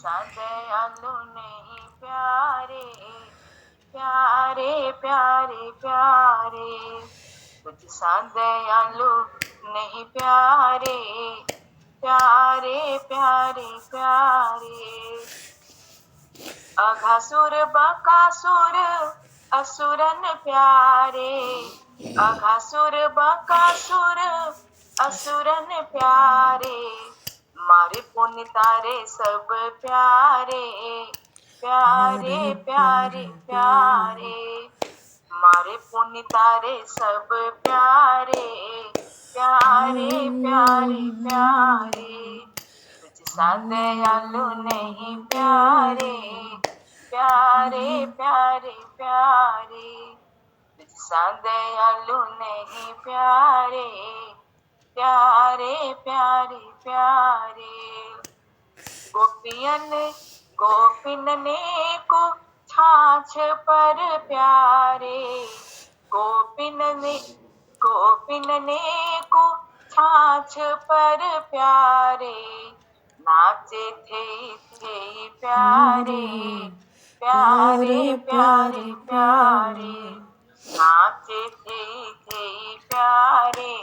सा दयालु नहीं प्यारे, प्यारे प्यारे प्यारे, तुझसा दयालु नहीं प्यारे, प्यारे प्यारे प्यारे। अघासुर बकासुर असुरन प्यारे, अघासुर बकासुर असुरन प्यारे, मारे पुण्य तारे सब प्यारे, प्यारे प्यारे प्यारे, मारे पुण्य तारे सब प्यारे, प्यारे प्यारे प्यारे, तुझसा दयालु नहीं प्यारे, प्यारे प्यारे प्यारे, तुझसा दयालु नहीं प्यारे, प्यारे प्यारे प्यारे। गोपियन गोपिनने को छाछ पर प्यारे, गोपिनने को छाछ पर प्यारे, नाचे थे प्यारे, प्यारे प्यारे प्यारे, नाचे थे प्यारे,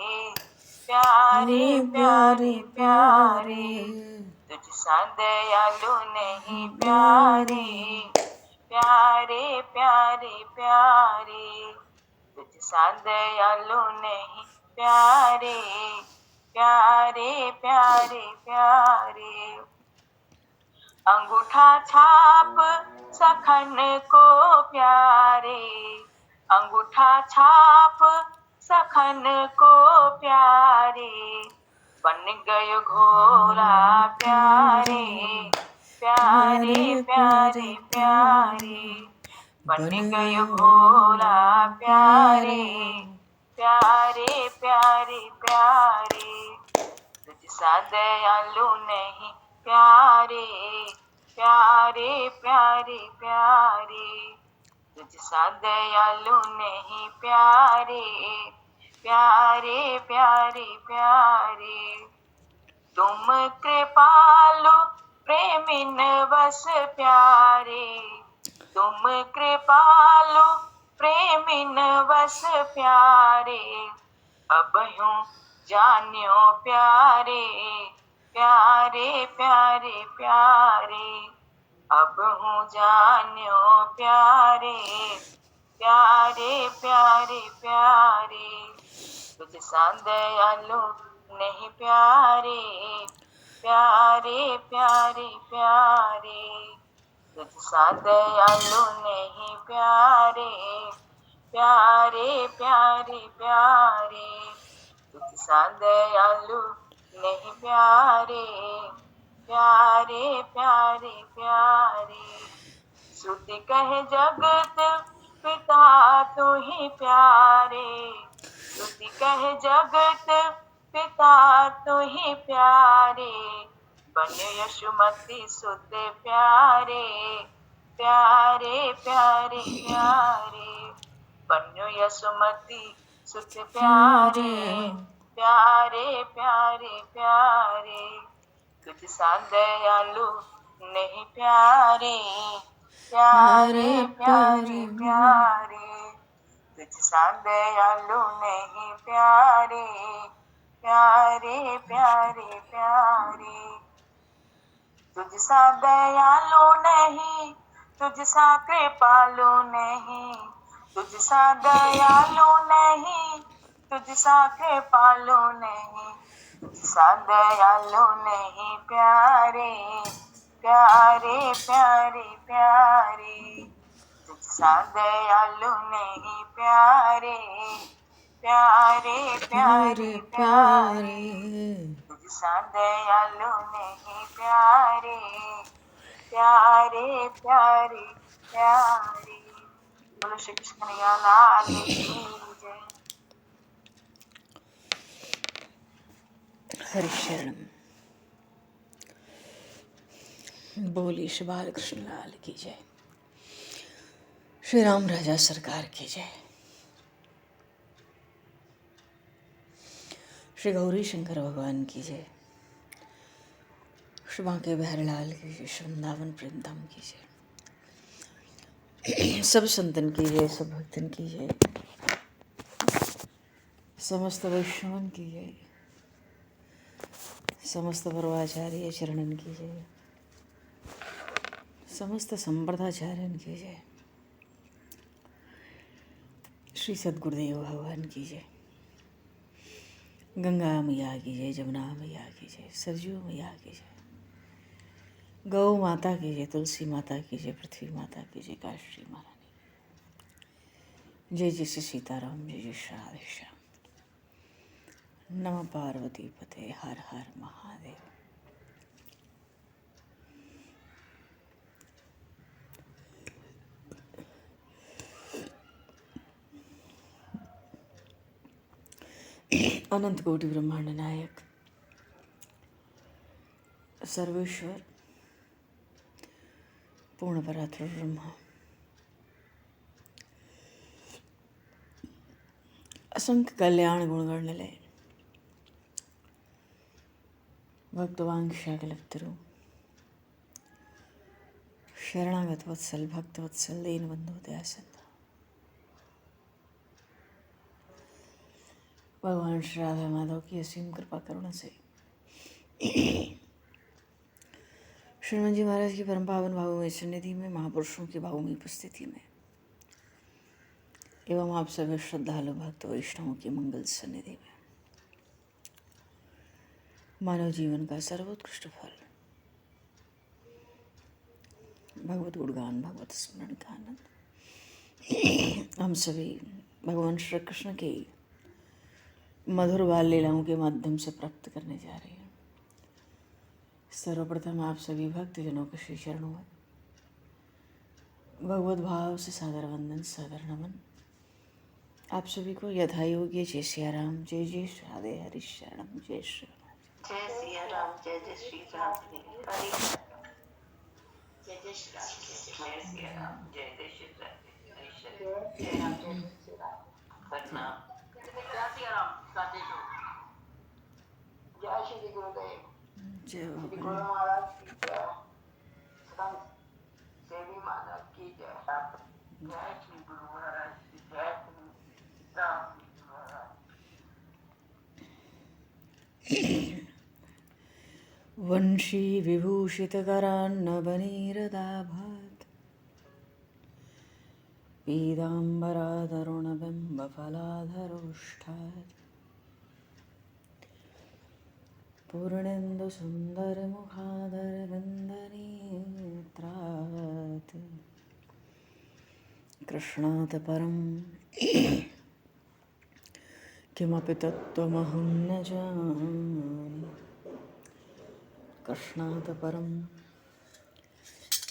प्यारे प्यारे प्यारे, तुझसा दयालु नहीं प्यारे, प्यारे प्यारे प्यारे, तुझसा दयालु नहीं प्यारे, प्यारे प्यारे प्यारे। अंगूठा छाप सखन को प्यारे, अंगूठा छाप सखन को प्यारे, बन गयो घोड़ा प्यारे, प्यारे प्यारे प्यारे, बन गयो घोड़ा प्यारे, प्यारे प्यारे प्यारे, तुझसा दयालु नहीं प्यारे, प्यारे प्यारे प्यारे, तुझसा दयालु नहीं प्यारे, प्यारे प्यारे प्यारे। तुम कृपालु प्रेमिन बस प्यारे, तुम कृपालु प्रेमिन बस प्यारे, अब यूं जान्यो प्यारे, प्यारे प्यारे प्यारे, अब हूँ जान्यो प्यारे, प्यारे प्यारे प्यारे, तुझसा दयालु नहीं प्यारे, प्यारे प्यारे प्यारे, तुझसा दयालु नहीं प्यारे, प्यारे प्यारे प्यारे, तुझसा दयालु नहीं प्यारे, प्यारे प्यारे प्यारे। श्रुति कहे जगत पिता तू ही प्यारे, श्रुति कहे जगत पिता तू ही प्यारे, बने यशुमती सुत प्यारे, प्यारे प्यारे प्यारे, बनो यशुमती सुत प्यारे, प्यारे प्यारे प्यारे, तुझसा दयालु नहीं प्यारे, प्यारे प्यारे प्यारे, तुझसा दयालु नहीं प्यारे, प्यारे प्यारे प्यारे, तुझसा दयालु नहीं, तुझसा कृपालु नहीं, तुझसा दयालु नहीं, तुझसा कृपालु नहीं, तुझसा दयालु नहीं प्यारे, प्यारे प्यारे प्यारे, तुझसा दयालु नहीं प्यारे, प्यारे प्यारे प्यारे, तुझसा दयालु नहीं प्यारे, प्यारे प्यारे प्यारे। बोलो श्री कृष्ण कन्हैया लाल की जय। हरि शरणम। बोली श्री बालकृष्ण लाल की जय, श्री राम राजा सरकार की जय, श्री गौरी शंकर भगवान की जय, शुभा के बहरलाल कीजिए, वृंदावन प्रेमधाम कीजिए, सब संतन की जय, सब भक्तन की जय, समस्त वैष्णवन की जय, समस्त पर्वाचार्य चरणन की जय, समस्त संप्रदाचार्यन की जय, श्री सद्गुरुदेव भगवान की जय, गंगा मैया की जय, जमुना मैया की जय, सरजू मैया की जय, गौ माता की जय, तुलसी माता की जय, पृथ्वी माता की जय, काशी महारानी जय, जय श्री सीताराम, जय जय श्री राधेश्याम। नमः पार्वती पते, हर हर महादेव। अनंत कोटि ब्रह्मांड नायक सर्वेश्वर पूर्ण परात्पर ब्रह्मा, असंख्य कल्याण गुणगण निलय, भक्तवांशाकल्पतरु, शरणागत वत्सल, भक्त वत्सल, दीन बंधु दयासिंधु, भगवान श्री राधा माधव की असीम कृपा करुणा से श्रीमान जी महाराज की परम पावन भावमयी सन्निधि में, महापुरुषों की भावमयी उपस्थिति में एवं आप सभी श्रद्धालु भक्त वैष्णवों की मंगल सन्निधि में मानव जीवन का सर्वोत्कृष्ट फल भगवत गुणगान, भगवत स्मरण का आनंद हम सभी भगवान श्री कृष्ण की मधुर बाल लीलाओं के माध्यम से प्राप्त करने जा रहे हैं। सर्वप्रथम आप सभी भक्तजनों के श्री चरणों में भगवत भाव से सादर वंदन, सादर नमन। आप सभी को यथा योग्य जय सिया राम, जय जय श्री राधे, हरि शरणम, जय श्री राम, जय सिया राम, जय जय श्री राम, हरि जय जय श्री राम, जय सिया राम, जय जय श्री राम, हरि जय राम, जय जय श्री राम, प्रणाम। जय सिया राम, साधे जो जय श्री गुरुदेव, जय श्री भगवान। गुरु महाराज की जय, संत सेवी माता की जय, जय श्री गुरु महाराज की जय, श्री राम जी महाराज। वंशी विभूषितकरान्नवनीरदाभात् पीताम्बरातरुणबिम्बफलाधरोष्ठात् पूर्णेन्दुसुन्दरमुखादरविन्दनेत्रात् कृष्णात् परं किमपि तत्त्वमहं न जाने, कृष्णात् परं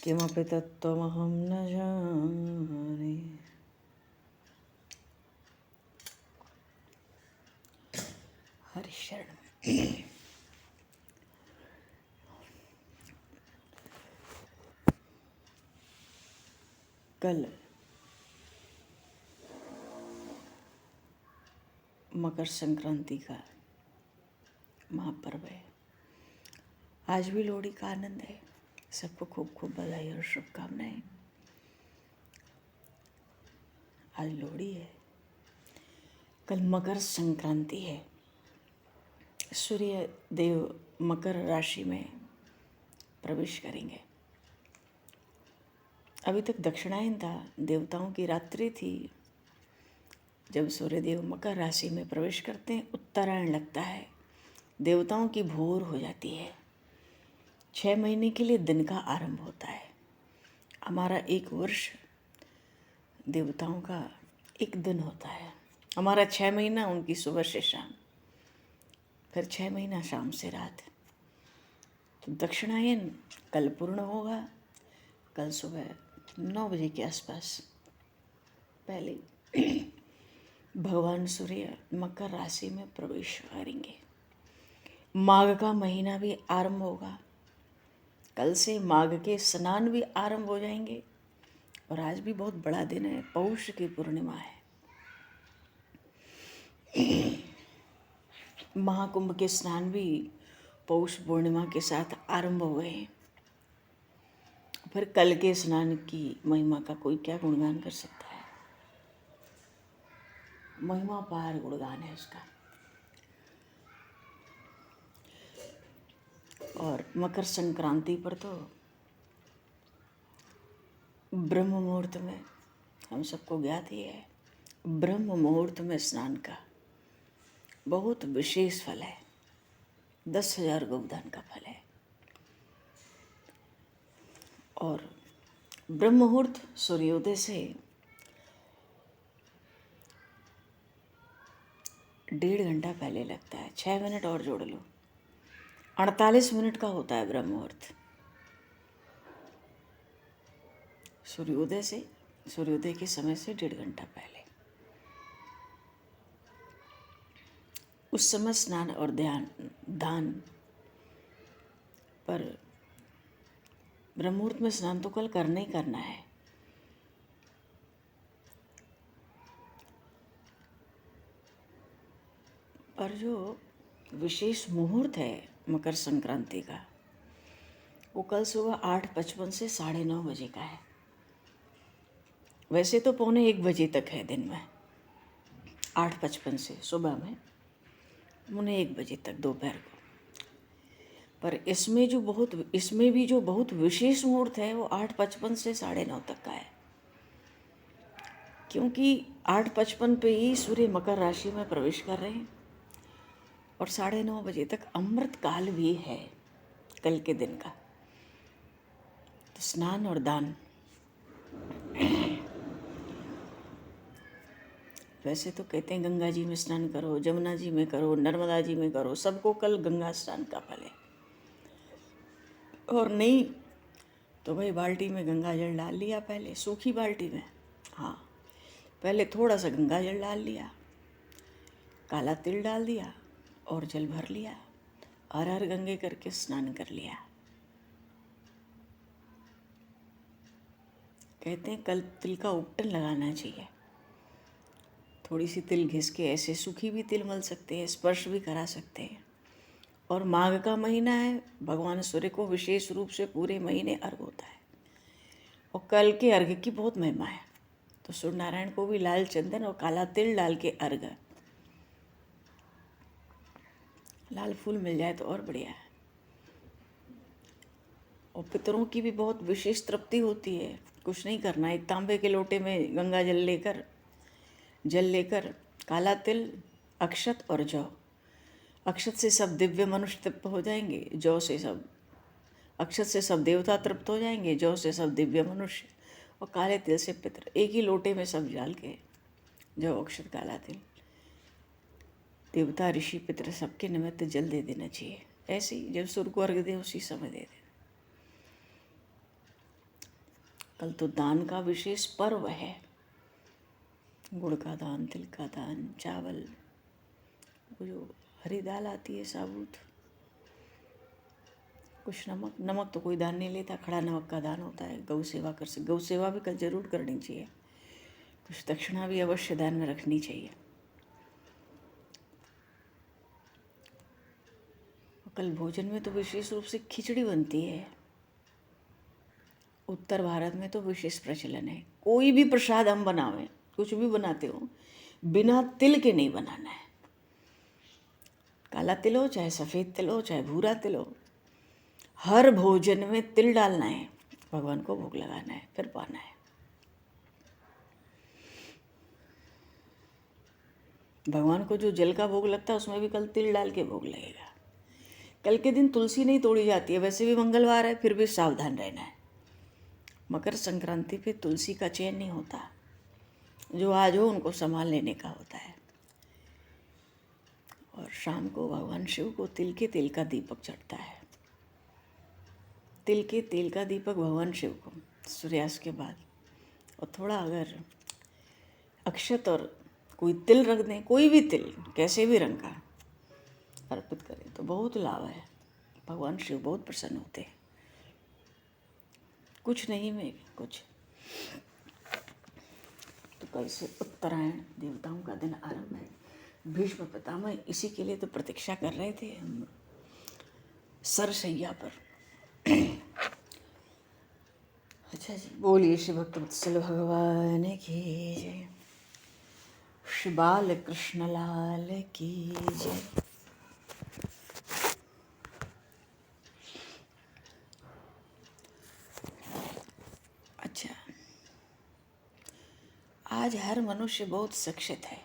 किमपि तत्त्वमहं न जाने। हरि शरण। कल मकर संक्रांति का महापर्व है। आज भी लोहड़ी का आनंद है। सबको खूब खूब बधाई और शुभकामनाएं। आज लोहड़ी है, कल मकर संक्रांति है। सूर्य देव मकर राशि में प्रवेश करेंगे। अभी तक दक्षिणायन था, देवताओं की रात्रि थी। जब सूर्यदेव मकर राशि में प्रवेश करते हैं, उत्तरायण लगता है, देवताओं की भोर हो जाती है। 6 महीने के लिए दिन का आरंभ होता है। हमारा एक वर्ष देवताओं का एक दिन होता है। हमारा 6 महीना उनकी सुबह से शाम, फिर 6 महीना शाम से रात। तो दक्षिणायन कल पूर्ण होगा। कल सुबह 9 बजे के आसपास पहले भगवान सूर्य मकर राशि में प्रवेश करेंगे। माघ का महीना भी आरंभ होगा। कल से माघ के स्नान भी आरंभ हो जाएंगे। और आज भी बहुत बड़ा दिन है, पौष की पूर्णिमा है। महाकुंभ के स्नान भी पौष पूर्णिमा के साथ आरंभ हुए हैं। फिर कल के स्नान की महिमा का कोई क्या गुणगान कर सकता है। महिमा पार गुणगान है उसका। और मकर संक्रांति पर तो ब्रह्म मुहूर्त में, हम सबको ज्ञात ही है, ब्रह्म मुहूर्त में स्नान का बहुत विशेष फल है। 10,000 गोदान का फल है। और ब्रह्म मुहूर्त सूर्योदय से 1.5 घंटा पहले लगता है। 6 मिनट और जोड़ लो, 48 मिनट का होता है ब्रह्म मुहूर्त। सूर्योदय के समय से 1.5 घंटा पहले। उस समय स्नान और दान पर ब्रह्म मुहूर्त में स्नान तो कल करना ही करना है। पर जो विशेष मुहूर्त है मकर संक्रांति का, वो कल सुबह 8:55 से 9:30 बजे का है। वैसे तो 1:45 बजे तक है दिन में, 8:55 से सुबह में 1:45 बजे तक दोपहर को। पर इसमें भी जो बहुत विशेष मुहूर्त है वो 8:55 से 9:30 तक का है। क्योंकि 8:55 पे ही सूर्य मकर राशि में प्रवेश कर रहे हैं और 9:30 बजे तक अमृत काल भी है कल के दिन का। तो स्नान और दान, वैसे तो कहते हैं गंगा जी में स्नान करो, जमुना जी में करो, नर्मदा जी में करो, सबको कल गंगा स्नान का फल है। और नहीं तो भाई बाल्टी में गंगा जल डाल लिया, पहले सूखी बाल्टी में, हाँ पहले थोड़ा सा गंगा जल डाल लिया, काला तिल डाल दिया और जल भर लिया, हर हर गंगे करके स्नान कर लिया। कहते हैं कल तिल का उपटन लगाना चाहिए। थोड़ी सी तिल घिस के, ऐसे सूखी भी तिल मल सकते हैं, स्पर्श भी करा सकते हैं। और माघ का महीना है, भगवान सूर्य को विशेष रूप से पूरे महीने अर्घ होता है और कल के अर्घ की बहुत महिमा है। तो सूर्य नारायण को भी लाल चंदन और काला तिल डाल के अर्घ, लाल फूल मिल जाए तो और बढ़िया है। और पितरों की भी बहुत विशेष तृप्ति होती है। कुछ नहीं करना, एक तांबे के लोटे में गंगा जल लेकर काला तिल, अक्षत और जौ। अक्षत से सब दिव्य मनुष्य तृप्त हो जाएंगे, जौ से सब, अक्षत से सब देवता तृप्त हो जाएंगे, जौ से सब दिव्य मनुष्य, और काले तिल से पितर। एक ही लोटे में सब डाल के, जौ, अक्षत, काला तिल, देवता, ऋषि, पितर सबके निमित्त जल दे देना चाहिए। ऐसे ही जब सूर्य को अर्घ दे उसी समय दे देना। कल तो दान का विशेष पर्व है। गुड़ का दान, तिल का दान, चावल, वो जो हरी दाल आती है साबुत, कुछ नमक तो कोई दान नहीं लेता, खड़ा नमक का दान होता है। गौ सेवा गौ सेवा भी कल जरूर करनी चाहिए। कुछ दक्षिणा भी अवश्य दान में रखनी चाहिए। कल भोजन में तो विशेष रूप से खिचड़ी बनती है। उत्तर भारत में तो विशेष प्रचलन है। कोई भी प्रसाद हम बनावें, कुछ भी बनाते हो, बिना तिल के नहीं बनाना है। काला तिल हो, चाहे सफ़ेद तिल हो, चाहे भूरा तिल हो, हर भोजन में तिल डालना है, भगवान को भोग लगाना है, फिर पाना है। भगवान को जो जल का भोग लगता है उसमें भी कल तिल डाल के भोग लगेगा। कल के दिन तुलसी नहीं तोड़ी जाती है, वैसे भी मंगलवार है, फिर भी सावधान रहना है। मकर संक्रांति पे तुलसी का चयन नहीं होता, जो आज हो उनको संभाल लेने का होता है। और शाम को भगवान शिव को तिल के तेल का दीपक चढ़ता है। तिल के तेल का दीपक भगवान शिव को सूर्यास्त के बाद, और थोड़ा अगर अक्षत और कोई तिल रख दें, कोई भी तिल कैसे भी रंग का अर्पित करें तो बहुत लाभ है। भगवान शिव बहुत प्रसन्न होते हैं। कुछ नहीं में कुछ। तो कल से उत्तरायण, देवताओं का दिन आरंभ है। भीष्म पितामह इसी के लिए तो प्रतीक्षा कर रहे थे। सरसैया पर। अच्छा जी, बोलिए श्री भक्तवत्सल भगवान की जय, श्री बाल कृष्ण लाल की जय। अच्छा, आज हर मनुष्य बहुत शिक्षित है,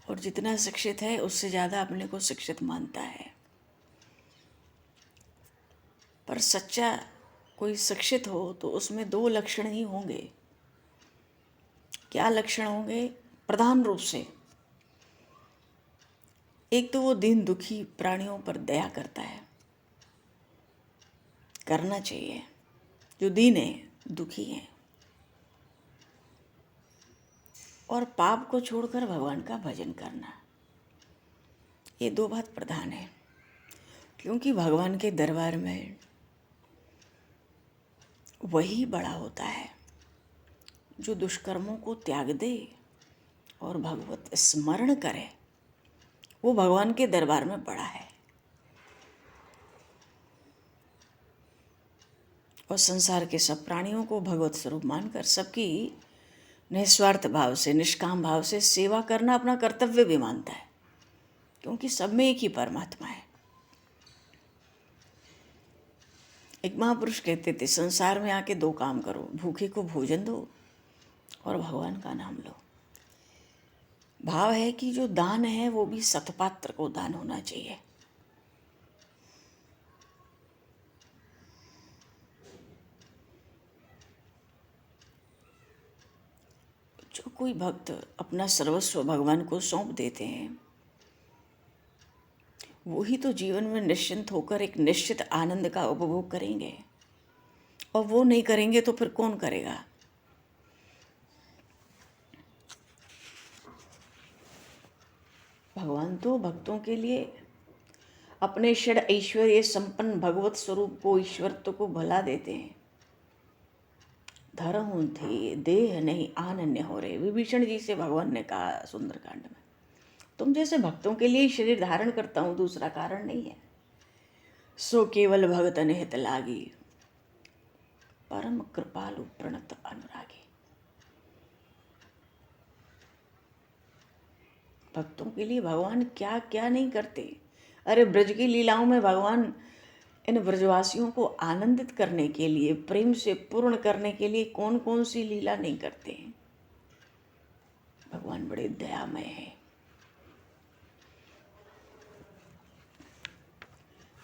और जितना शिक्षित है उससे ज़्यादा अपने को शिक्षित मानता है। पर सच्चा कोई शिक्षित हो तो उसमें दो लक्षण ही होंगे। क्या लक्षण होंगे? प्रधान रूप से एक तो वो दीन दुखी प्राणियों पर दया करता है, करना चाहिए, जो दीन है, दुखी है, और पाप को छोड़कर भगवान का भजन करना। ये दो बात प्रधान है, क्योंकि भगवान के दरबार में वही बड़ा होता है जो दुष्कर्मों को त्याग दे और भगवत स्मरण करे। वो भगवान के दरबार में बड़ा है। और संसार के सब प्राणियों को भगवत स्वरूप मानकर सबकी निस्वार्थ भाव से, निष्काम भाव से सेवा करना अपना कर्तव्य भी मानता है, क्योंकि सब में एक ही परमात्मा है। एक महापुरुष कहते थे, संसार में आके दो काम करो, भूखे को भोजन दो और भगवान का नाम लो। भाव है कि जो दान है वो भी सतपात्र को दान होना चाहिए। जो कोई भक्त अपना सर्वस्व भगवान को सौंप देते हैं, वही तो जीवन में निश्चिंत होकर एक निश्चित आनंद का उपभोग करेंगे, और वो नहीं करेंगे तो फिर कौन करेगा? भगवान तो भक्तों के लिए अपने षड ऐश्वर्य संपन्न भगवत स्वरूप को, ईश्वरत्व को भला देते हैं। धरहूं थे देह नहीं आनन्य हो रहे, विभीषण जी से भगवान ने कहा सुंदरकांड में, तुम जैसे भक्तों के लिए शरीर धारण करता हूं, दूसरा कारण नहीं है। सो केवल भगत निहित लागी, परम कृपालु प्रणत अनुरागी। भक्तों के लिए भगवान क्या क्या नहीं करते। अरे ब्रज की लीलाओं में भगवान इन ब्रजवासियों को आनंदित करने के लिए, प्रेम से पूर्ण करने के लिए कौन कौन सी लीला नहीं करते हैं। भगवान बड़े दयामय हैं।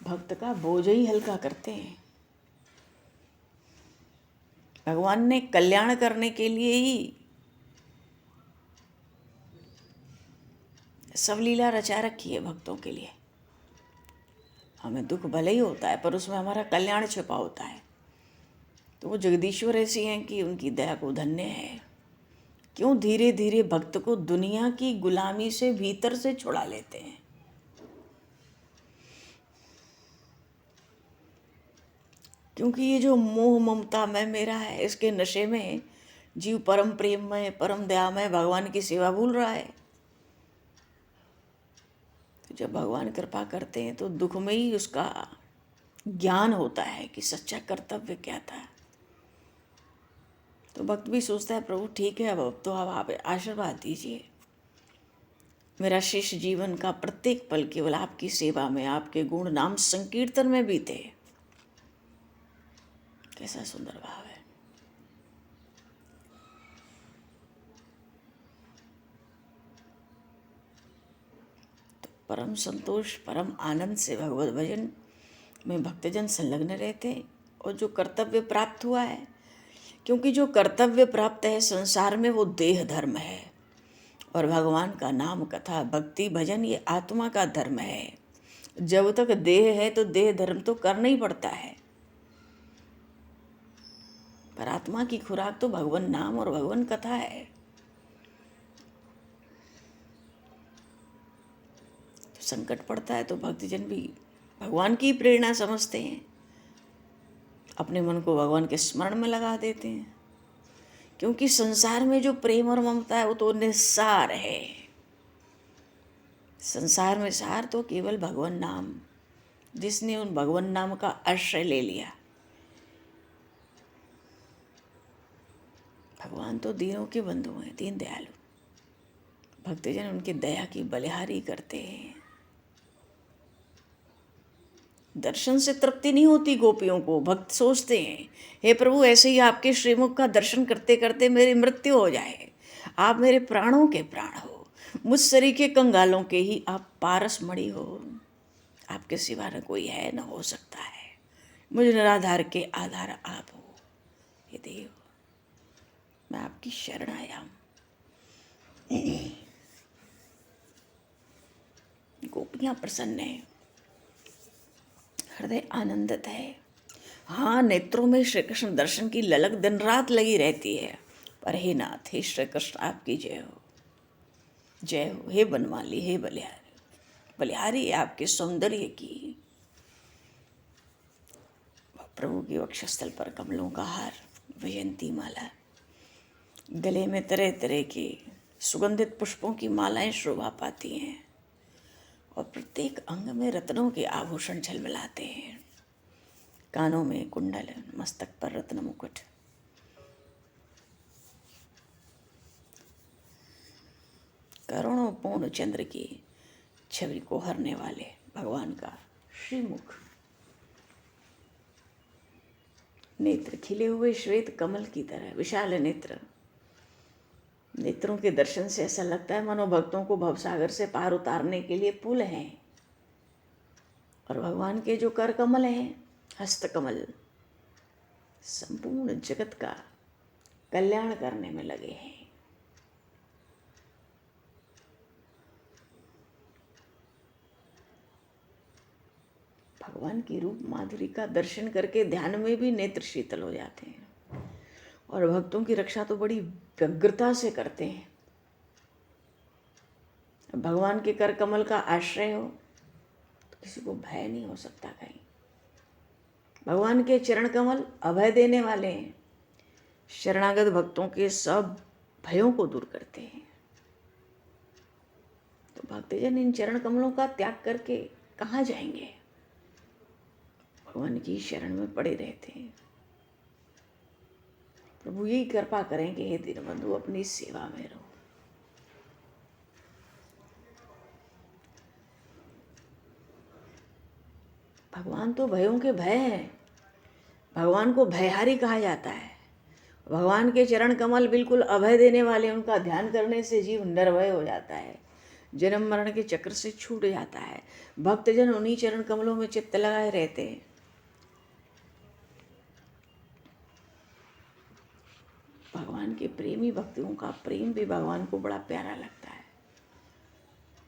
भक्त का बोझ ही हल्का करते हैं। भगवान ने कल्याण करने के लिए ही सब लीला रचा रखी है भक्तों के लिए। हमें दुख भले ही होता है, पर उसमें हमारा कल्याण छिपा होता है। तो वो जगदीश्वर ऐसी हैं कि उनकी दया को धन्य है। क्यों धीरे धीरे भक्त को दुनिया की गुलामी से भीतर से छुड़ा लेते हैं। क्योंकि ये जो मोह ममता मैं मेरा है, इसके नशे में जीव परम प्रेममय, परम दयामय भगवान की सेवा भूल रहा है। तो जब भगवान कृपा करते हैं तो दुख में ही उसका ज्ञान होता है कि सच्चा कर्तव्य क्या था। तो भक्त भी सोचता है, प्रभु ठीक है, अब तो आप आशीर्वाद दीजिए। मेरा शेष जीवन का प्रत्येक पल केवल आपकी सेवा में, आपके गुण नाम संकीर्तन में बीते। कैसा सुंदर भाव है। तो परम संतोष, परम आनंद से भगवत भजन में भक्तजन संलग्न रहते हैं। और जो कर्तव्य प्राप्त हुआ है, क्योंकि जो कर्तव्य प्राप्त है संसार में वो देह धर्म है, और भगवान का नाम कथा भक्ति भजन ये आत्मा का धर्म है। जब तक देह है तो देह धर्म तो करना ही पड़ता है, पर आत्मा की खुराक तो भगवान नाम और भगवान कथा है। तो संकट पड़ता है तो भक्तजन भी भगवान की प्रेरणा समझते हैं, अपने मन को भगवान के स्मरण में लगा देते हैं। क्योंकि संसार में जो प्रेम और ममता है वो तो निस्सार है, संसार में सार तो केवल भगवान नाम, जिसने उन भगवान नाम का आश्रय ले लिया। भगवान तो दीनों के बंधु हैं, दीन दयालु। भक्तजन उनकी दया की बलिहारी करते हैं। दर्शन से तृप्ति नहीं होती गोपियों को। भक्त सोचते हैं, हे प्रभु, ऐसे ही आपके श्रीमुख का दर्शन करते करते मेरी मृत्यु हो जाए। आप मेरे प्राणों के प्राण हो, मुझ शरीर के कंगालों के ही आप पारस मणि हो। आपके सिवा न कोई है, न हो सकता है। मुझ निराधार के आधार आप हो। हे देव, मैं आपकी शरण आया हूँ। गोपियाँ प्रसन्न है, हृदय आनंदित है। हाँ, नेत्रों में श्री कृष्ण दर्शन की ललक दिन रात लगी रहती है। पर हे नाथ, हे श्री कृष्ण, आपकी जय हो, जय हो। हे बनमाली, हे बलिहारी, बलिहारी आपके सौंदर्य की। प्रभु के वक्षस्थल पर कमलों का हार, वैजयंती माला, गले में तरह तरह के सुगंधित पुष्पों की मालाएं शोभा पाती हैं, और प्रत्येक अंग में रत्नों के आभूषण झलमिलाते हैं। कानों में कुंडल, मस्तक पर रत्न मुकुट। करोड़ों पूर्ण चंद्र की छवि को हरने वाले भगवान का श्रीमुख, नेत्र खिले हुए श्वेत कमल की तरह विशाल नेत्र। नेत्रों के दर्शन से ऐसा लगता है मानो भक्तों को भवसागर से पार उतारने के लिए पुल हैं। और भगवान के जो कर कमल हैं, हस्त कमल, संपूर्ण जगत का कल्याण करने में लगे हैं। भगवान की रूप माधुरी का दर्शन करके ध्यान में भी नेत्र शीतल हो जाते हैं, और भक्तों की रक्षा तो बड़ी व्यग्रता से करते हैं। भगवान के कर कमल का आश्रय हो तो किसी को भय नहीं हो सकता कहीं। भगवान के चरण कमल अभय देने वाले हैं, शरणागत भक्तों के सब भयों को दूर करते हैं। तो भक्तजन इन चरण कमलों का त्याग करके कहाँ जाएंगे? भगवान की शरण में पड़े रहते हैं। प्रभु यही कृपा करेंगे, हे दीनबंधु, अपनी सेवा में रहो। भगवान तो भयों के भय हैं। भगवान को भयहारी कहा जाता है। भगवान के चरण कमल बिल्कुल अभय देने वाले, उनका ध्यान करने से जीव निर्भय हो जाता है, जन्म मरण के चक्र से छूट जाता है। भक्तजन उन्हीं चरण कमलों में चित्त लगाए रहते हैं। भगवान के प्रेमी भक्तों का प्रेम भी भगवान को बड़ा प्यारा लगता है।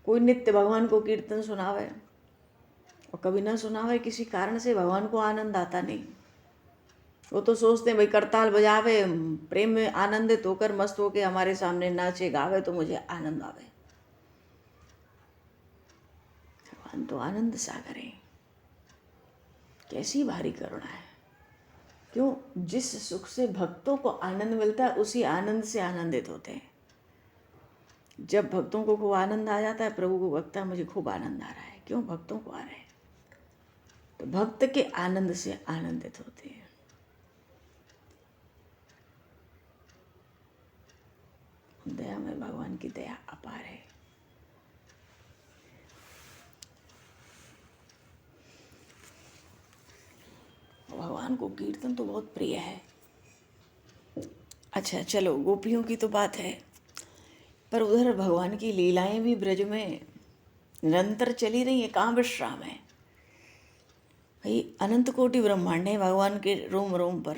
कोई नित्य भगवान को कीर्तन सुनावे और कभी ना सुनावे, किसी कारण से भगवान को आनंद आता नहीं। वो तो सोचते हैं भाई करताल बजावे, प्रेम में आनंदित होकर मस्त होकर हमारे सामने नाचे गावे तो मुझे आनंद आवे। भगवान तो आनंद सागर है। कैसी भारी करुणा है। क्यों? जिस सुख से भक्तों को आनंद मिलता है उसी आनंद से आनंदित होते हैं। जब भक्तों को खूब आनंद आ जाता है, प्रभु को लगता है मुझे खूब आनंद आ रहा है। क्यों? भक्तों को आ रहा है। तो भक्त के आनंद से आनंदित होते हैं। दया में भगवान की दया अपार है। भगवान को कीर्तन तो बहुत प्रिय है। अच्छा चलो, गोपियों की तो बात है, पर उधर भगवान की लीलाएं भी ब्रज में निरंतर चली रही है। कहाँ विश्राम है भाई? अनंत कोटि ब्रह्मांड है भगवान के रोम रोम पर।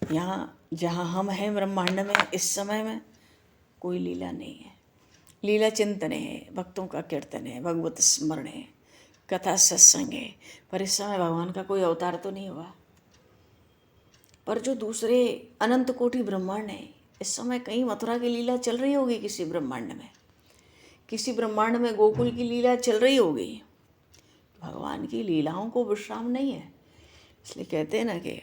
यहाँ जहाँ हम हैं ब्रह्मांड में, इस समय में कोई लीला नहीं है। लीला चिंतन है, भक्तों का कीर्तन है, भगवत स्मरण है, कथा सत्संग है। पर इस समय भगवान का कोई अवतार तो नहीं हुआ। पर जो दूसरे अनंत कोटि ब्रह्मांड है, इस समय कहीं मथुरा की लीला चल रही होगी। किसी ब्रह्मांड में, किसी ब्रह्मांड में गोकुल की लीला चल रही होगी। भगवान की लीलाओं को विश्राम नहीं है। इसलिए कहते हैं ना कि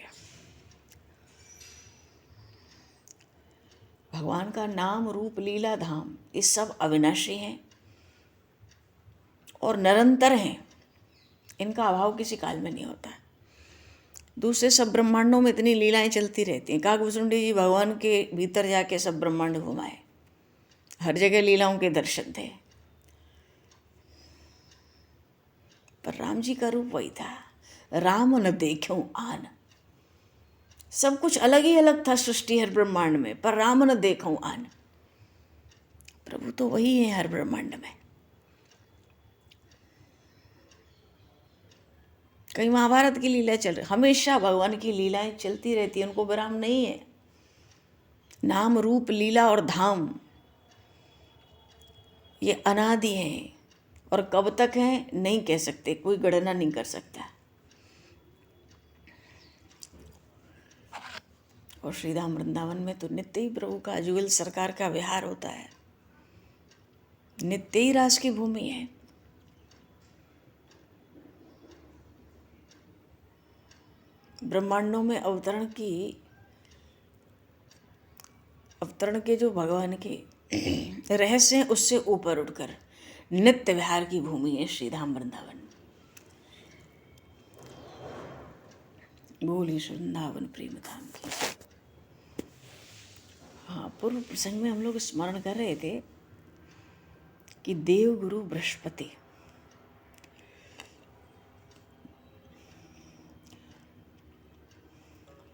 भगवान का नाम रूप लीला धाम ये सब अविनाशी हैं और निरंतर हैं, इनका अभाव किसी काल में नहीं होता। दूसरे सब ब्रह्मांडों में इतनी लीलाएं चलती रहती हैं। काकभूषुंडी जी भगवान के भीतर जाके सब ब्रह्मांड घुमाए, हर जगह लीलाओं के दर्शन थे, पर राम जी का रूप वही था, राम न देखूं आन। सब कुछ अलग ही अलग था सृष्टि हर ब्रह्मांड में, पर राम न देखूं आन। प्रभु तो वही है हर ब्रह्मांड में। कहीं महाभारत की लीला चल रही, हमेशा भगवान की लीलाएं चलती रहती है, उनको विराम नहीं है। नाम रूप लीला और धाम ये अनादि हैं, और कब तक हैं नहीं कह सकते, कोई गणना नहीं कर सकता। और श्रीधाम वृंदावन में तो नित्य ही प्रभु का जुगल सरकार का विहार होता है, नित्य ही रास की भूमि है। ब्रह्मांडों में अवतरण के जो भगवान के रहस्य हैं उससे ऊपर उठकर नित्य विहार की भूमि है श्रीधाम वृंदावन। बोली वृंदावन प्रेम धाम की। हाँ, पूर्व प्रसंग में हम लोग स्मरण कर रहे थे कि देवगुरु बृहस्पति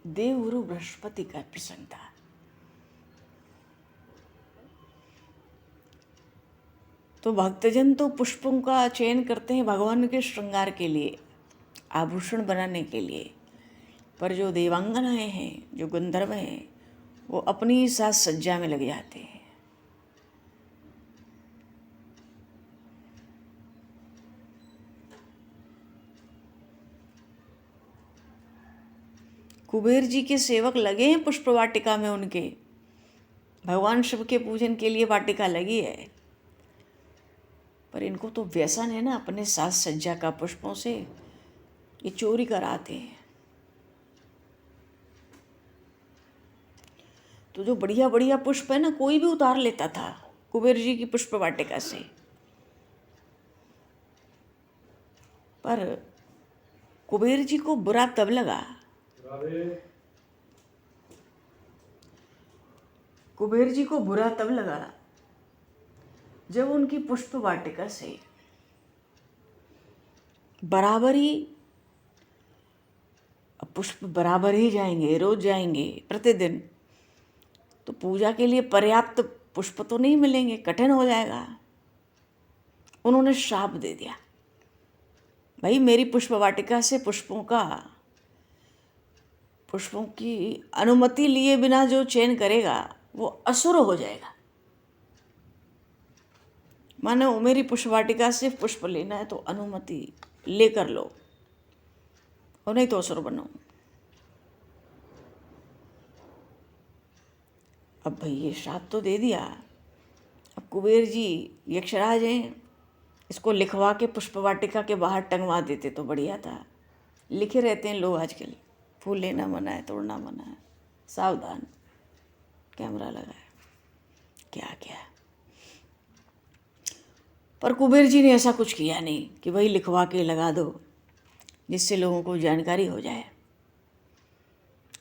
देवगुरु बृहस्पति का प्रसंग था। तो भक्तजन तो पुष्पों का चयन करते हैं भगवान के श्रृंगार के लिए, आभूषण बनाने के लिए, पर जो देवांगनाएं हैं, जो गंधर्व हैं, वो अपनी साज सज्जा में लग जाते हैं। कुबेर जी के सेवक लगे हैं पुष्प वाटिका में, उनके भगवान शिव के पूजन के लिए वाटिका लगी है, पर इनको तो व्यसन है ना अपने साज सज्जा का पुष्पों से, ये चोरी कराते हैं। तो जो बढ़िया बढ़िया पुष्प है ना, कोई भी उतार लेता था कुबेर जी की पुष्प वाटिका से, पर कुबेर जी को बुरा तब लगा, कुबेर जी को बुरा तब लगा जब उनकी पुष्प वाटिका से बराबर ही पुष्प बराबर ही जाएंगे, रोज जाएंगे प्रतिदिन, तो पूजा के लिए पर्याप्त पुष्प तो नहीं मिलेंगे, कठिन हो जाएगा। उन्होंने श्राप दे दिया, भाई मेरी पुष्प वाटिका से पुष्पों की अनुमति लिए बिना जो चयन करेगा वो असुर हो जाएगा। मानो मेरी पुष्प वाटिका से पुष्प लेना है तो अनुमति लेकर लो, और नहीं तो असुर बनो। अब भाई ये श्राप तो दे दिया, अब कुबेर जी यक्षराज हैं, इसको लिखवा के पुष्प वाटिका के बाहर टंगवा देते तो बढ़िया था। लिखे रहते हैं लोग आजकल, फूल लेना मना है, तोड़ना मना है, सावधान, कैमरा लगा है, क्या क्या। पर कुबेर जी ने ऐसा कुछ किया नहीं कि भाई लिखवा के लगा दो जिससे लोगों को जानकारी हो जाए,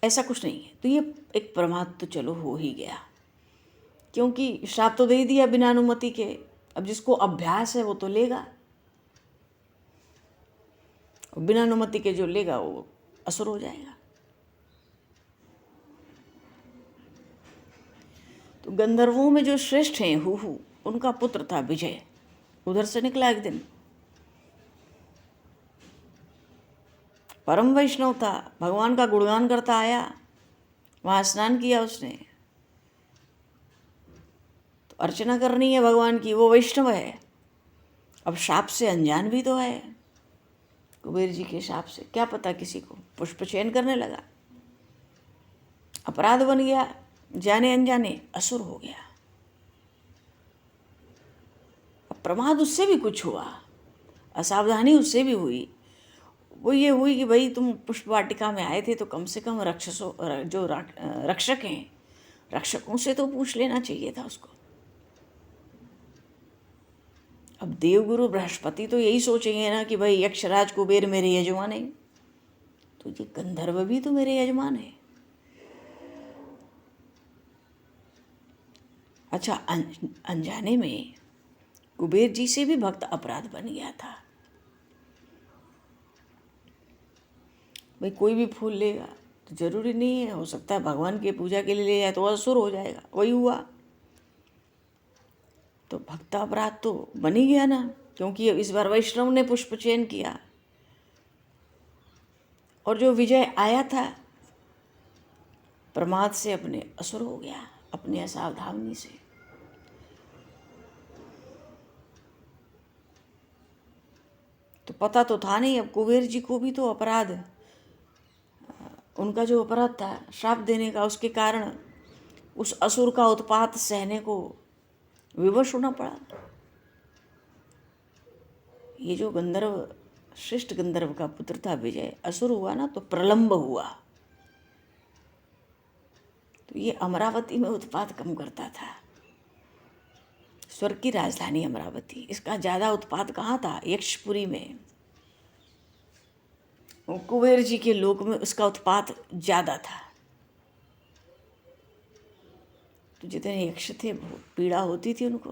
ऐसा कुछ नहीं है। तो ये एक प्रमाद तो चलो हो ही गया, क्योंकि श्राप तो दे दिया बिना अनुमति के। अब जिसको अभ्यास है वो तो लेगा, और बिना अनुमति के जो लेगा वो असुर हो जाएगा। तो गंधर्वों में जो श्रेष्ठ हैं हुहु, उनका पुत्र था विजय, उधर से निकला एक दिन, परम वैष्णव था, भगवान का गुणगान करता आया, वहाँ स्नान किया उसने। तो अर्चना करनी है भगवान की, वो वैष्णव है। अब शाप से अनजान भी तो है, कुबेर जी के शाप से क्या पता किसी को, पुष्प चयन करने लगा, अपराध बन गया, जाने अनजाने असुर हो गया। अब प्रमाद उससे भी कुछ हुआ, असावधानी उससे भी हुई। वो ये हुई कि भाई तुम पुष्प वाटिका में आए थे तो कम से कम रक्षक हैं, रक्षकों से तो पूछ लेना चाहिए था उसको। अब देवगुरु बृहस्पति तो यही सोचेंगे ना कि भाई यक्षराज कुबेर मेरे यजमान है, तो ये गंधर्व भी तो मेरे यजमान है। अच्छा, अनजाने में कुबेर जी से भी भक्त अपराध बन गया था। भाई कोई भी फूल लेगा तो जरूरी नहीं है, हो सकता है भगवान की पूजा के लिए ले जाए तो असुर हो जाएगा, वही हुआ। तो भक्त अपराध तो बन ही गया ना, क्योंकि इस बार वैष्णव ने पुष्प चयन किया और जो विजय आया था प्रमाद से अपने असुर हो गया, अपने असावधानी से। तो पता तो था नहीं। अब कुबेर जी को भी तो अपराध, उनका जो अपराध था श्राप देने का, उसके कारण उस असुर का उत्पात सहने को विवश होना पड़ा। ये जो गंधर्व, श्रेष्ठ गंधर्व का पुत्र था विजय, असुर हुआ ना तो प्रलंब हुआ। तो ये अमरावती में उत्पात कम करता था, स्वर्ग की राजधानी अमरावती, इसका ज़्यादा उत्पात कहाँ था? यक्षपुरी में, कुबेर जी के लोक में उसका उत्पात ज़्यादा था। तो जितने यक्ष थे पीड़ा होती थी उनको।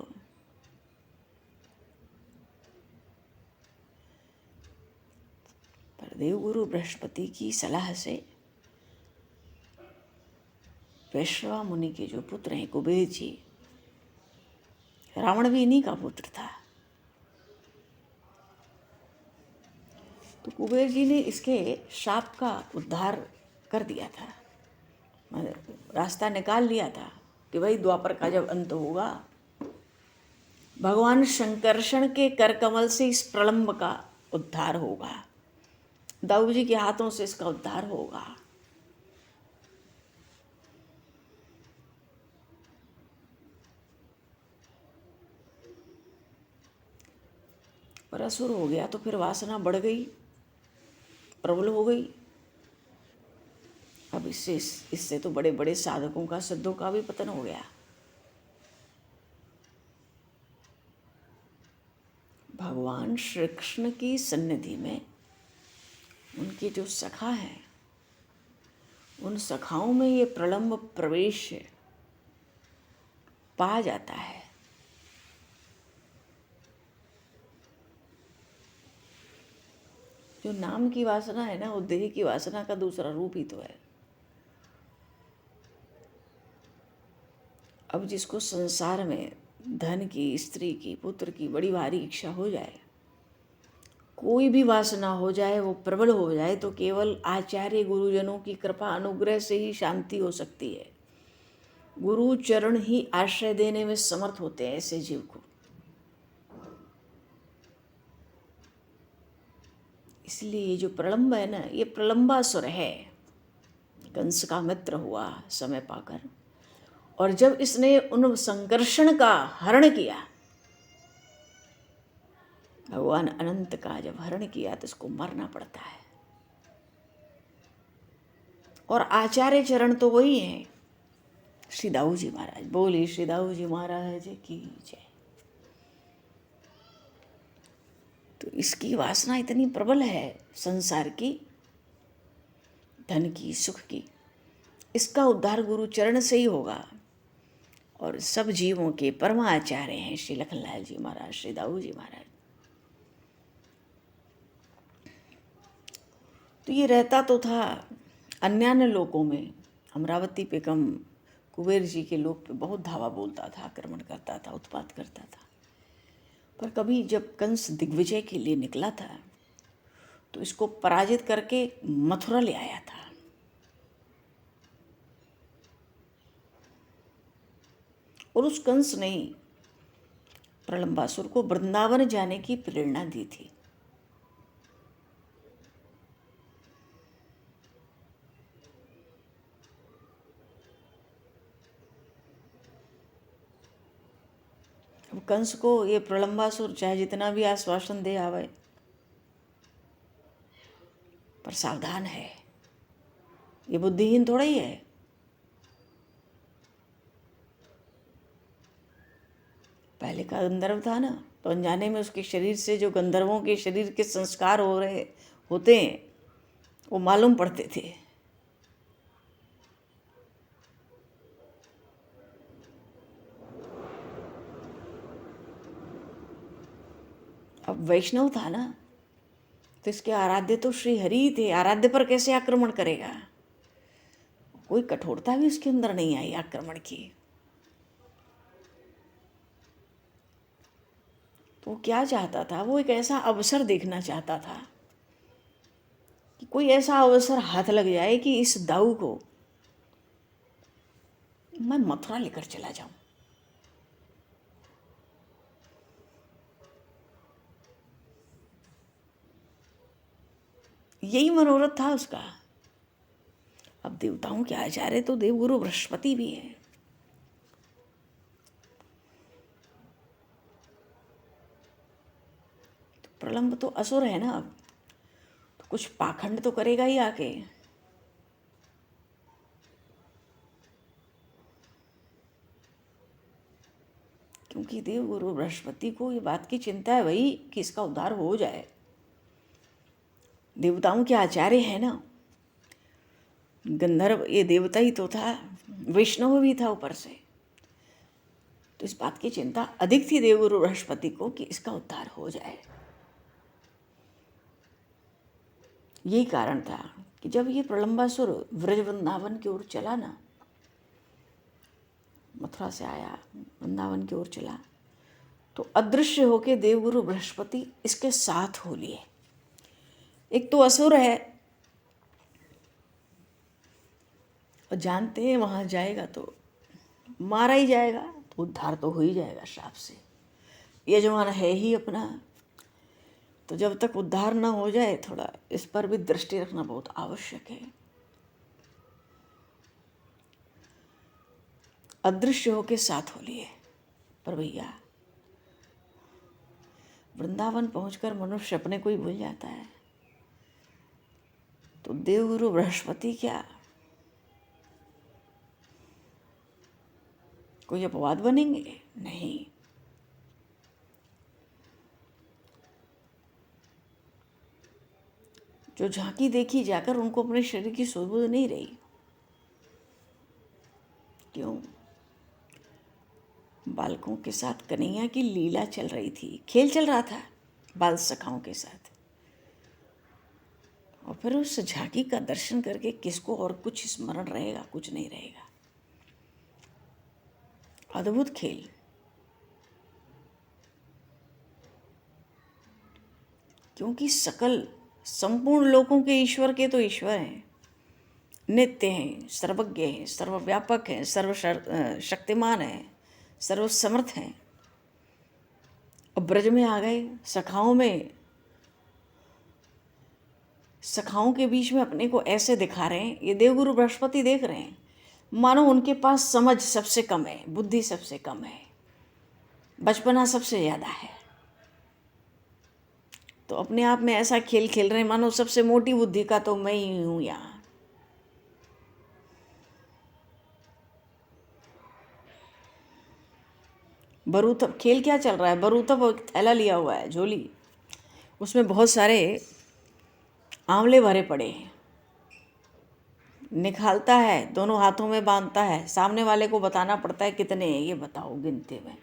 पर देवगुरु बृहस्पति की सलाह से वैश्रवा मुनि के जो पुत्र हैं कुबेर जी, रावण भी इन्हीं का पुत्र था, तो कुबेर जी ने इसके शाप का उद्धार कर दिया था, रास्ता निकाल लिया था कि भाई द्वापर का जब अंत होगा, भगवान शंकरषण के करकमल से इस प्रलंब का उद्धार होगा, दाऊ जी के हाथों से इसका उद्धार होगा। पर असुर हो गया तो फिर वासना बढ़ गई, प्रबल हो गई। अब इससे तो बड़े बड़े साधकों का, सिद्धों का भी पतन हो गया। भगवान श्री कृष्ण की सन्निधि में उनके जो सखा हैं, उन सखाओं में ये प्रलंब प्रवेश पा जाता है। जो नाम की वासना है ना, वो देह की वासना का दूसरा रूप ही तो है। अब जिसको संसार में धन की, स्त्री की, पुत्र की बड़ी भारी इच्छा हो जाए, कोई भी वासना हो जाए, वो प्रबल हो जाए, तो केवल आचार्य गुरुजनों की कृपा अनुग्रह से ही शांति हो सकती है। गुरु चरण ही आश्रय देने में समर्थ होते हैं ऐसे जीव को। इसलिए ये जो प्रलंब है ना, ये प्रलंबासुर है, कंस का मित्र हुआ समय पाकर। और जब इसने उन संकर्षण का हरण किया, भगवान अनंत का जब हरण किया, तो इसको मरना पड़ता है। और आचार्य चरण तो वही है, श्री दाऊ जी महाराज। बोलिए श्री दाऊ जी महाराज की जय। तो इसकी वासना इतनी प्रबल है संसार की, धन की, सुख की, इसका उद्धार गुरु चरण से ही होगा। और सब जीवों के परमाचार्य हैं श्री लखनलाल जी महाराज, श्री दाऊ जी महाराज। तो ये रहता तो था अन्यान्य लोकों में, अमरावती पे कम, कुबेर जी के लोक पे बहुत धावा बोलता था, आक्रमण करता था, उत्पात करता था। पर कभी जब कंस दिग्विजय के लिए निकला था, तो इसको पराजित करके मथुरा ले आया था। और उस कंस ने प्रलंबासुर को वृंदावन जाने की प्रेरणा दी थी। अब कंस को ये प्रलंबासुर चाहे जितना भी आश्वासन दे आवे, पर सावधान है, ये बुद्धिहीन थोड़ा ही है। पहले का गंधर्व था ना, तो अनजाने में उसके शरीर से जो गंधर्वों के शरीर के संस्कार होते हैं वो मालूम पड़ते थे। अब वैष्णव था ना, तो इसके आराध्य तो श्री हरि ही थे। आराध्य पर कैसे आक्रमण करेगा? कोई कठोरता भी उसके अंदर नहीं आई आक्रमण की। तो वो क्या चाहता था? वो एक ऐसा अवसर देखना चाहता था कि कोई ऐसा अवसर हाथ लग जाए कि इस दाऊ को मैं मथुरा लेकर चला जाऊं। यही मनोरथ था उसका। अब देवताओं के आचार्य तो देवगुरु बृहस्पति भी है। तो प्रलंब तो असुर है ना, अब तो कुछ पाखंड तो करेगा ही आके। क्योंकि देवगुरु बृहस्पति को ये बात की चिंता है भाई कि इसका उद्धार हो जाए। देवताओं के आचार्य है ना, गंधर्व ये देवता ही तो था, वैष्णव भी था ऊपर से। तो इस बात की चिंता अधिक थी देवगुरु बृहस्पति को कि इसका उद्धार हो जाए। यही कारण था कि जब ये प्रलंबासुर व्रज वृंदावन की ओर चला ना, मथुरा से आया वृंदावन की ओर चला, तो अदृश्य होके देवगुरु बृहस्पति इसके साथ हो लिए। एक तो असुर है और जानते हैं वहाँ जाएगा तो मारा ही जाएगा, तो उद्धार तो हो ही जाएगा श्राप से। यजमान है ही अपना, तो जब तक उद्धार न हो जाए थोड़ा इस पर भी दृष्टि रखना बहुत आवश्यक है। अदृश्य होके साथ हो लिए। पर भैया वृंदावन पहुंचकर मनुष्य अपने को ही भूल जाता है, तो देवगुरु बृहस्पति क्या कोई अपवाद बनेंगे? नहीं। जो झांकी देखी जाकर उनको अपने शरीर की सुध नहीं रही। क्यों? बालकों के साथ कन्हैया की लीला चल रही थी, खेल चल रहा था बाल सखाओं के साथ। और फिर उस झांकी का दर्शन करके किसको और कुछ स्मरण रहेगा? कुछ नहीं रहेगा। अद्भुत खेल। क्योंकि सकल संपूर्ण लोकों के ईश्वर के तो ईश्वर हैं, नित्य हैं, सर्वज्ञ हैं, सर्वव्यापक हैं, सर्वशक्तिमान हैं, सर्वसमर्थ हैं। अब ब्रज में आ गए, सखाओं के बीच में अपने को ऐसे दिखा रहे हैं। ये देवगुरु बृहस्पति देख रहे हैं, मानो उनके पास समझ सबसे कम है, बुद्धि सबसे कम है, बचपना सबसे ज़्यादा है। तो अपने आप में ऐसा खेल खेल रहे हैं मानो सबसे मोटी बुद्धि का तो मैं ही हूँ यहाँ। बरूतब खेल क्या चल रहा है? बरूतब थैला लिया हुआ है, झोली, उसमें बहुत सारे आंवले भरे पड़े हैं। निकालता है, दोनों हाथों में बांधता है, सामने वाले को बताना पड़ता है कितने हैं ये बताओ गिनते में।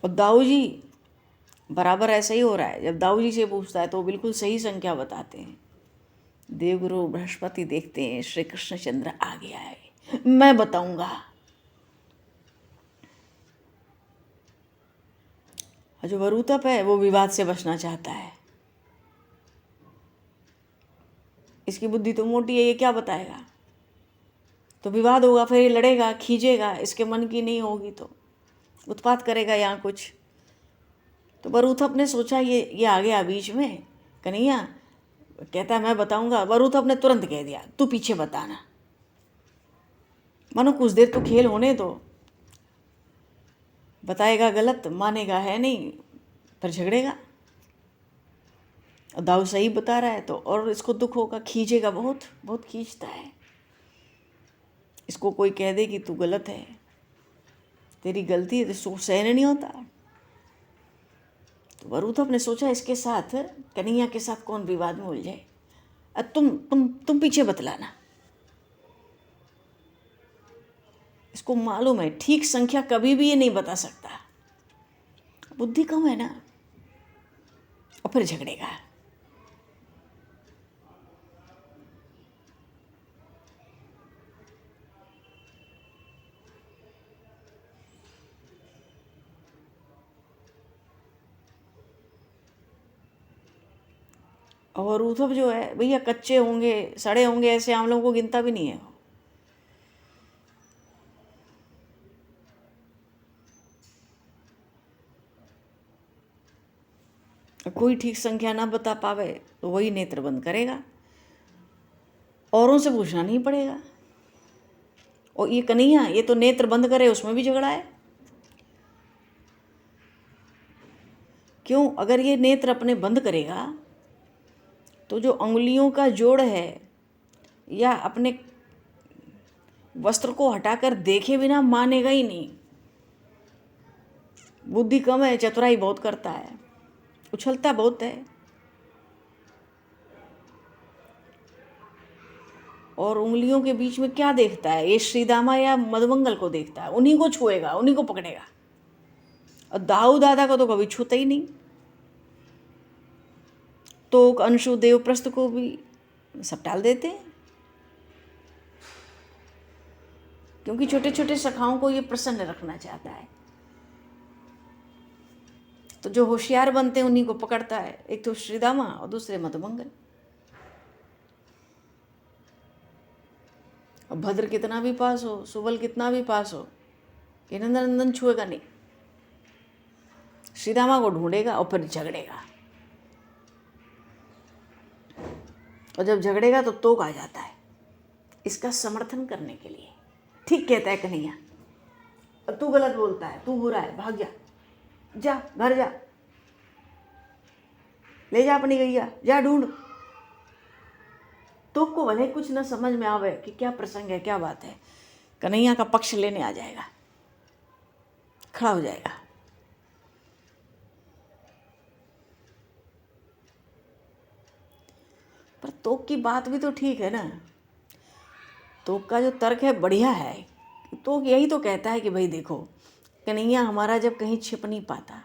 और दाऊ जी बराबर ऐसा ही हो रहा है। जब दाऊ जी से पूछता है तो वो बिल्कुल सही संख्या बताते हैं। देवगुरु बृहस्पति देखते हैं श्री कृष्णचंद्र आगे आए, मैं बताऊंगा। जो वरूतप है वो विवाद से बचना चाहता है। इसकी बुद्धि तो मोटी है, ये क्या बताएगा? तो विवाद होगा, फिर ये लड़ेगा, खींचेगा, इसके मन की नहीं होगी तो उत्पात करेगा यहाँ कुछ। तो वरूथप ने सोचा ये आ गया बीच में, कन्हैया कहता है मैं बताऊंगा। वरूथप ने तुरंत कह दिया तू पीछे बताना। मानो कुछ देर तो खेल होने दो, बताएगा गलत, मानेगा है नहीं, फिर झगड़ेगा। और दाऊ सही बता रहा है तो और इसको दुख होगा, खींचेगा, बहुत बहुत खींचता है। इसको कोई कह दे कि तू गलत है, तेरी गलती है, तो इसको सहन नहीं होता। तो वरुथप ने सोचा इसके साथ, कन्हैया के साथ कौन विवाद में उलझे, तुम पीछे बतलाना। इसको मालूम है ठीक संख्या कभी भी ये नहीं बता सकता, बुद्धि कम है ना, और फिर झगड़ेगा। और ऊथब जो है भैया, कच्चे होंगे सड़े होंगे ऐसे आम लोगों को गिनता भी नहीं है। कोई ठीक संख्या ना बता पावे तो वही नेत्र बंद करेगा, औरों से पूछना नहीं पड़ेगा। और ये कन्हैया, ये तो नेत्र बंद करे उसमें भी झगड़ा है। क्यों? अगर ये नेत्र अपने बंद करेगा तो जो अंगुलियों का जोड़ है या अपने वस्त्र को हटाकर देखे बिना मानेगा ही नहीं। बुद्धि कम है, चतुराई बहुत करता है, उछलता बहुत है। और उंगलियों के बीच में क्या देखता है? ये श्रीदामा या मधुमंगल को देखता है, उन्हीं को छुएगा, उन्हीं को पकड़ेगा। और दाऊ दादा को तो कभी छूता ही नहीं। तो अंशु देवप्रस्थ को भी सब टाल देते हैं, क्योंकि छोटे छोटे सखाओं को ये प्रसन्न रखना चाहता है। तो जो होशियार बनते हैं उन्हीं को पकड़ता है, एक तो श्रीदामा और दूसरे मधुमंगल। अब भद्र कितना भी पास हो, सुबल कितना भी पास हो, ये नंदन छुएगा नहीं। श्रीदामा को ढूंढेगा और फिर झगड़ेगा, और जब झगड़ेगा तो तोक आ जाता है इसका समर्थन करने के लिए। ठीक कहता है कन्हैया, और तू गलत बोलता है, तू बुरा है, भाग जा, जा घर जा, ले जा अपनी गैया, जा ढूंढ। तो को भले कुछ न समझ में आवे कि क्या प्रसंग है, क्या बात है, कन्हैया का पक्ष लेने आ जाएगा, खड़ा हो जाएगा। पर तोक की बात भी तो ठीक है ना, तोक का जो तर्क है बढ़िया है। तो यही तो कहता है कि भाई देखो, कन्हैया हमारा जब कहीं छिप नहीं पाता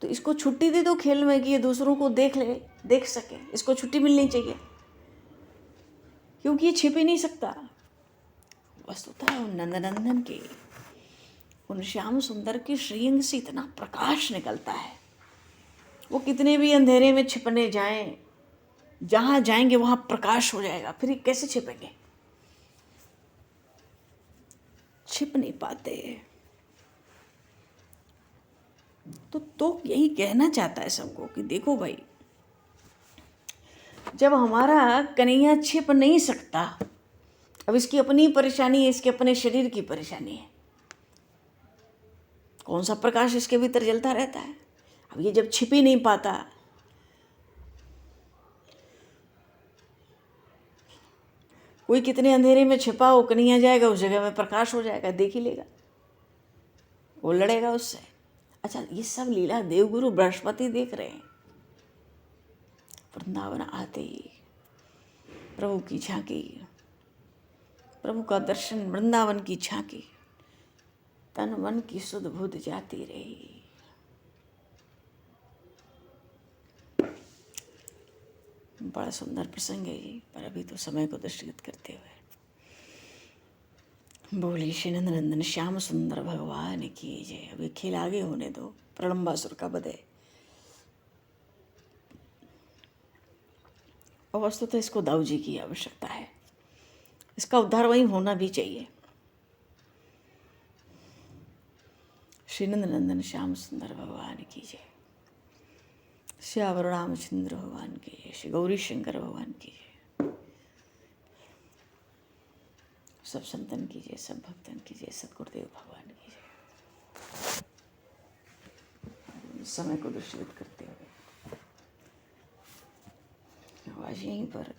तो इसको छुट्टी दे दो खेल में, कि ये दूसरों को देख सके, इसको छुट्टी मिलनी चाहिए, क्योंकि ये छिप ही नहीं सकता। वस्तुतः उन नंदनंदन के, उन श्याम सुंदर की श्रीअंग से इतना प्रकाश निकलता है, वो कितने भी अंधेरे में छिपने जाएं, जहाँ जाएंगे वहाँ प्रकाश हो जाएगा। फिर ये कैसे छिपेंगे? छिप नहीं पाते। तो यही कहना चाहता है सबको कि देखो भाई, जब हमारा कन्हैया छिप नहीं सकता, अब इसकी अपनी परेशानी है, इसके अपने शरीर की परेशानी है, कौन सा प्रकाश इसके भीतर जलता रहता है। अब ये जब छिप ही नहीं पाता, कोई कितने अंधेरे में छिपा हो, कन्हैया जाएगा उस जगह में प्रकाश हो जाएगा, देख ही लेगा, वो लड़ेगा उससे। अच्छा, ये सब लीला देवगुरु बृहस्पति देख रहे हैं। वृंदावन आते ही प्रभु की झांकी, प्रभु का दर्शन, वृंदावन की झांकी, तन मन की सुध बुध जाती रही। बड़ा सुंदर प्रसंग है ये, पर अभी तो समय को दृष्टिगत करते हुए बोली श्री नंदनंदन श्याम सुंदर भगवान की जय। अभी खेल आगे होने दो, प्रलंबासुर का वध है। और वस्तु तो इसको दाऊ जी की आवश्यकता है, इसका उद्धार वहीं होना भी चाहिए। श्री नंदनंदन श्याम सुंदर भगवान की जय, श्यावर रामचंद्र भगवान की जय, श्री गौरी शंकर भगवान की जय, सब संतन की जय, सब भक्तन की जय, सतगुरुदेव भगवान की जय। समय को दृष्टिगत करते हुए आज यहीं पर